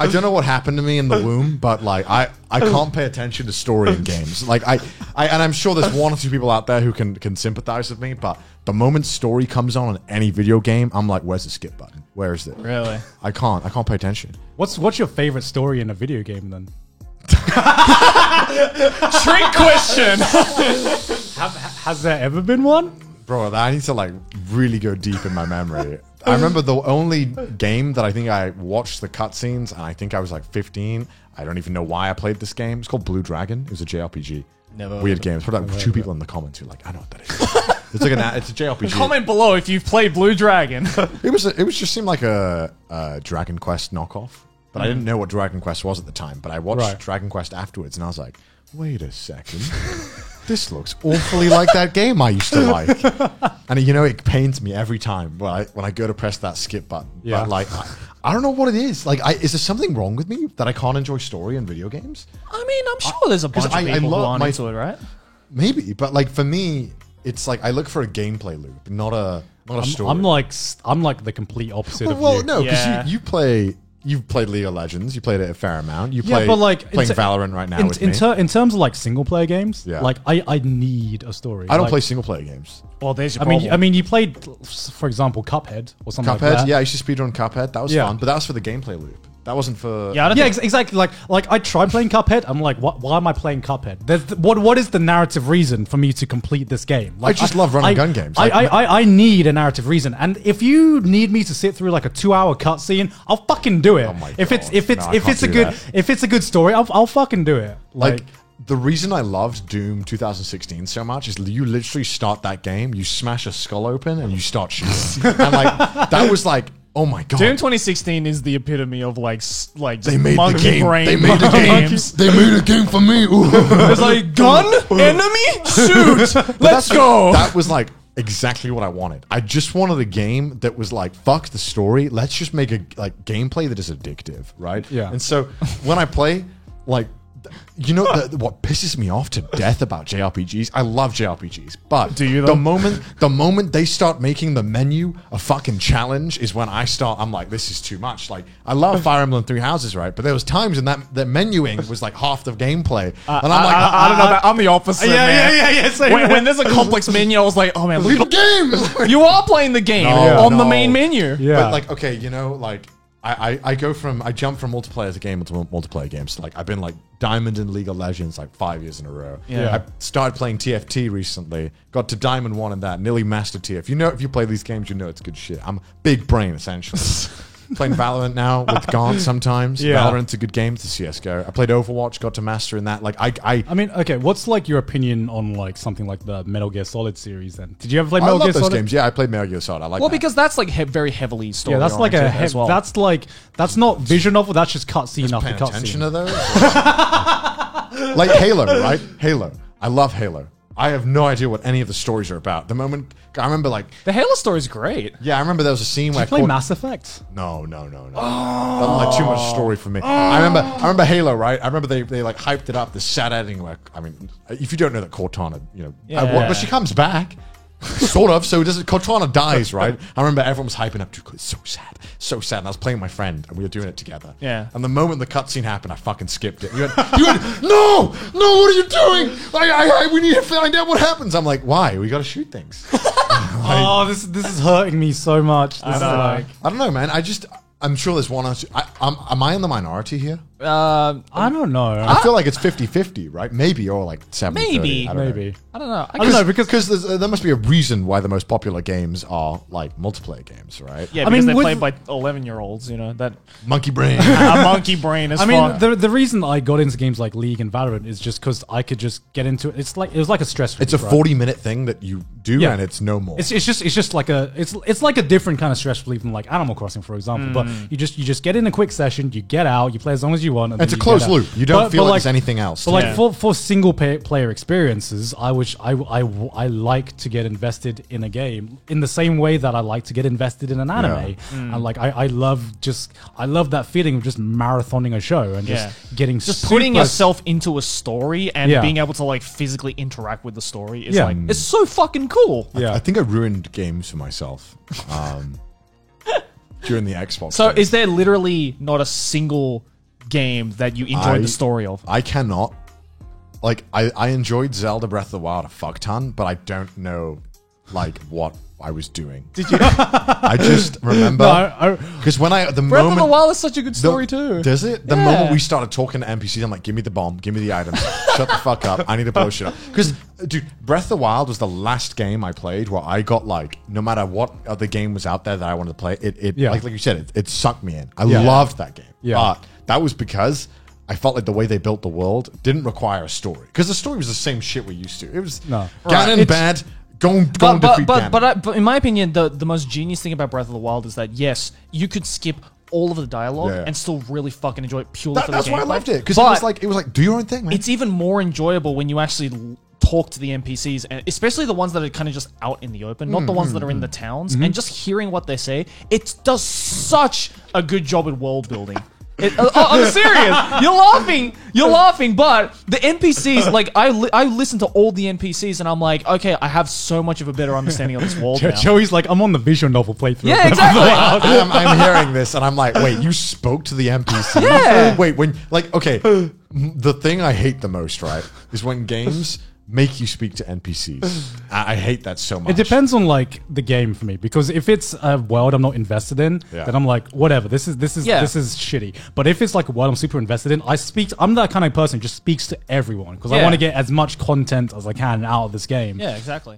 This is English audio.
I don't know what happened to me in the womb, but like I can't pay attention to story in games. Like and I'm sure there's one or two people out there who can sympathize with me, but the moment story comes on in any video game, I'm like, where's the skip button? Where is it? Really? I can't pay attention. What's your favorite story in a video game then? Trick question. Has there ever been one? Bro, I need to like really go deep in my memory. I remember the only game that I think I watched the cutscenes, and I think I was like 15. I don't even know why I played this game. It's called Blue Dragon. It was a JRPG. Never. Weird game. It's probably like two people in the comments who are like, I know what that is. It's like it's a JRPG. Comment below if you've played Blue Dragon. It was just seemed like a Dragon Quest knockoff, but I didn't know what Dragon Quest was at the time. But I watched Dragon Quest afterwards, and I was like, wait a second. This looks awfully like that game I used to like. And you know, it pains me every time when I go to press that skip button. Yeah. But like, I don't know what it is. Like, is there something wrong with me that I can't enjoy story in video games? I mean, I'm sure there's a bunch of people who aren't into it, right? Maybe, but like for me, it's like I look for a gameplay loop, not a story. I'm like the complete opposite of well, you. no, because Yeah. you've played League of Legends, you played it a fair amount. You Yeah, play but like playing Valorant right now with me. in terms of like single player games, Yeah. like I need a story. I don't Like, play single player games. Well, there's your I problem. mean, you played, for example, Cuphead or something like Cuphead, that. yeah, I used to speedrun Cuphead. That was Yeah. fun, but that was for the gameplay loop. That wasn't for. yeah, I don't Yeah, think, exactly. Like I tried playing Cuphead. I'm like, why am I playing Cuphead? What is the narrative reason for me to complete this game? Like, I just love run and gun games. I need a narrative reason, and if you need me to sit through like a 2-hour cutscene, I'll fucking do it. Oh my if it's God. if it's No, I if can't it's a do good that. if it's a good story, I'll fucking do it. Like the reason I loved Doom 2016 so much is you literally start that game, you smash a skull open, and you start shooting. And like that was like, oh my God. Doom 2016 is the epitome of like They made monkey the game. brain. They made the games. game. They made a game for me. Ooh. It's like gun, enemy, shoot. Let's go. That was like exactly what I wanted. I just wanted a game that was like, fuck the story. Let's just make a like gameplay that is addictive, right? Yeah. And so when I play, like, you know what pisses me off to death about JRPGs? I love JRPGs, but Do you, though? the moment they start making the menu a fucking challenge is when I'm like, this is too much. Like, I love Fire Emblem Three Houses, right? But there was times in that menuing was like half the gameplay, and I'm like, I don't know. I'm the opposite. man. yeah. Same. When there's a complex menu, I was like, oh man, leave the look at game. you are playing the game No, on the no. main menu. Yeah. But like, okay, you know, like I jump from multiplayer to game to multiplayer games. Like I've been like Diamond in League of Legends like 5 years in a row. Yeah. I started playing TFT recently. Got to Diamond 1 in that. Nearly mastered TF. If you play these games, you know it's good shit. I'm big brain essentially. Playing Valorant now with Gaunt sometimes. Yeah. Valorant's a good game to CSGO. I played Overwatch, got to master in that. Like I mean, okay, what's like your opinion on like something like the Metal Gear Solid series? Then did you ever play I Metal love Gear those Solid? games. Yeah, I played Metal Gear Solid. I like Well, that. because that's like very heavily story. Yeah, that's like as well. that's not visual novel. That's just cutscene after paying attention cutscene. to those. Like Halo, right? Halo. I love Halo. I have no idea what any of the stories are about. The moment I remember, like, the Halo story is great. yeah, I remember there was a scene where Did you play Mass Effect? No. Like too much story for me. I remember Halo, right? I remember they like hyped it up. The sad ending. Where, I mean, if you don't know that Cortana, you know, but she comes back. Sort of. So Cortana dies, right? I remember everyone was hyping up to it's so sad, so sad. And I was playing with my friend, and we were doing it together. Yeah. And the moment the cutscene happened, I fucking skipped it. You went, no, what are you doing? We need to find out what happens. I'm like, why? We got to shoot things. Oh, this is hurting me so much. This is know. like, I don't know, man. I'm sure there's one or two. Am I in the minority here? I don't know. I feel like it's 50-50, right? Maybe, or like 70-30. Maybe. I don't know. Maybe. I don't know. I don't know because there must be a reason why the most popular games are like multiplayer games, right? Yeah, I because mean, they're with- played by 11-year-olds. You know that Monkey brain. a monkey brain is. I mean, fun. the reason I got into games like League and Valorant is just because I could just get into it. It was like a stress relief. It's a right? 40-minute thing that you do, Yeah. and it's no more. It's just like it's like a different kind of stress relief than like Animal Crossing, for example. But you just get in a quick session, you get out, you play as long as you want. And It's then a you closed get out. loop. You don't feel like there's anything else. But like Yeah. for single player experiences, I like to get invested in a game in the same way that I like to get invested in an anime. And like I love that feeling of just marathoning a show and Yeah. just getting just putting super- yourself into a story and Yeah. being able to like physically interact with the story is Yeah. like it's so fucking cool. Yeah. I think I ruined games for myself during the Xbox. So days. is there literally not a single game that you enjoyed the story of? I cannot. Like, I enjoyed Zelda Breath of the Wild a fuck ton, but I don't know, like, what I was doing. Did you? I just remember because when the Breath moment of the Wild is such a good story too. Does it? The moment we started talking to NPCs, I'm like, give me the bomb, give me the items, shut the fuck up. I need to blow shit up. Because, dude, Breath of the Wild was the last game I played where I got like, no matter what other game was out there that I wanted to play, like you said, it sucked me in. I loved that game. Yeah. But that was because I felt like the way they built the world didn't require a story. Because the story was the same shit we're used to. It was Ganon bad. Go and defeat Ganon. But in my opinion, the most genius thing about Breath of the Wild is that, yes, you could skip all of the dialogue and still really fucking enjoy it purely for the gameplay. That's why I loved it. Because it was like, do your own thing, man. It's even more enjoyable when you actually talk to the NPCs, and especially the ones that are kind of just out in the open, not the ones that are in the towns, and just hearing what they say. It does such a good job at world building. I'm serious. You're laughing, but the NPCs, like, I listen to all the NPCs and I'm like, okay, I have so much of a better understanding of this world now. Joey's like, I'm on the visual novel playthrough. Yeah, exactly. I'm hearing this and I'm like, wait, you spoke to the NPCs? Yeah. Wait, okay, the thing I hate the most, right, is when games make you speak to NPCs. I hate that so much. It depends on like the game for me, because if it's a world I'm not invested in, then I'm like, whatever. This is shitty. But if it's like a world I'm super invested in, I'm that kind of person who just speaks to everyone because I want to get as much content as I can out of this game. Yeah, exactly.